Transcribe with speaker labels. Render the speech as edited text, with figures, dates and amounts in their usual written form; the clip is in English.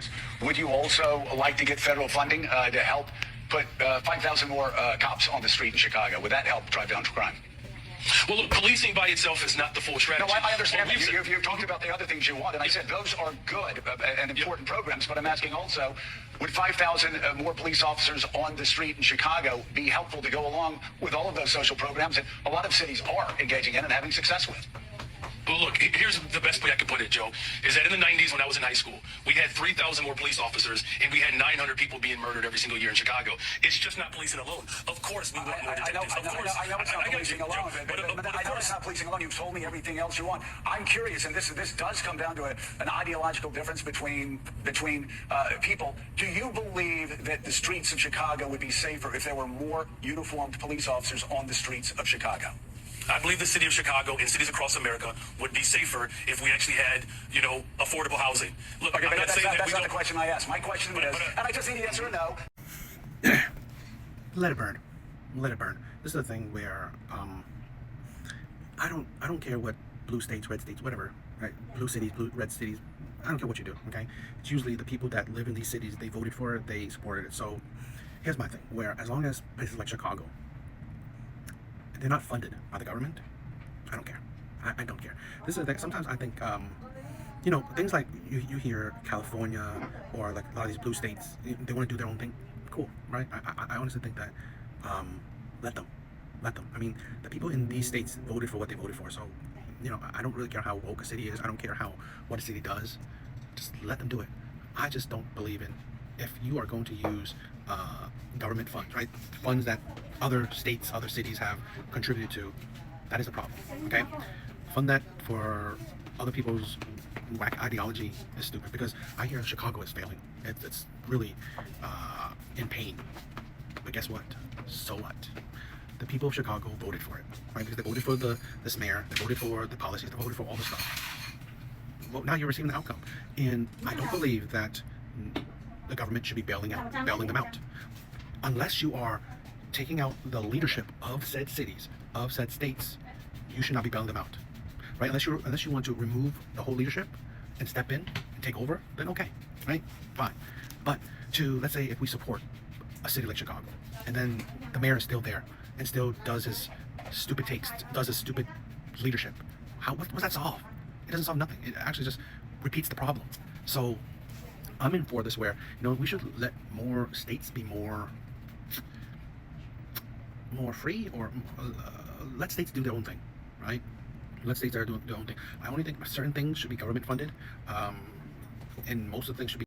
Speaker 1: programs. Would you also like to get federal funding to help put 5,000 more cops on the street in Chicago? Would that help drive down crime?
Speaker 2: Well, look, policing by itself is not the full strategy.
Speaker 1: No, I understand. You've talked about the other things you want, and I said those are good and important programs, but I'm asking also, would 5,000 more police officers on the street in Chicago be helpful to go along with all of those social programs that a lot of cities are engaging in and having success with?
Speaker 2: Well, look, here's the best way I could put it, Joe, is that in the 90s when I was in high school, we had 3,000 more police officers, and we had 900 people being murdered every single year in Chicago. It's just not policing alone. Of course, we want more detectives.
Speaker 1: I know it's not policing alone, but I know it's not policing alone. You've told me everything else you want. I'm curious, and this does come down to an ideological difference between people. Do you believe that the streets of Chicago would be safer if there were more uniformed police officers on the streets of Chicago?
Speaker 2: I believe the city of Chicago and cities across America would be safer if we actually had, affordable housing. Look,
Speaker 1: okay, that's not the question I asked. My question is, and I just need the answer or no.
Speaker 3: Let it burn. Let it burn. This is the thing where I don't care what blue states, red states, whatever, right? Blue cities, red cities. I don't care what you do. Okay, it's usually the people that live in these cities. They voted for it. They supported it. So here's my thing: where as long as places like Chicago, they're not funded by the government, I don't care. I don't care. This is the thing. Sometimes I think, things like you hear California or like a lot of these blue states, they want to do their own thing. Cool, right? I honestly think that let them. I mean, the people in these states voted for what they voted for. So, I don't really care how woke a city is. I don't care what a city does. Just let them do it. I just don't believe in, if you are going to use government funds, right? Funds that other states, other cities have contributed to, that is a problem, okay? Fund that for other people's whack ideology is stupid, because I hear Chicago is failing. It's really in pain. But guess what? So what? The people of Chicago voted for it, right? Because they voted for this mayor, they voted for the policies, they voted for all the stuff. Well, now you're receiving the outcome. And I don't believe that the government should be bailing them out. Unless you are taking out the leadership of said cities, of said states, you should not be bailing them out, right? Unless you want to remove the whole leadership and step in and take over, then okay, right? Fine. But let's say if we support a city like Chicago, and then the mayor is still there and still does his stupid takes, does his stupid leadership, what's that solve? It doesn't solve nothing. It actually just repeats the problem. So I'm in for this where, we should let more states be more free, or let states do their own thing, right? Let states do their own thing. I only think certain things should be government funded, and most of the things should be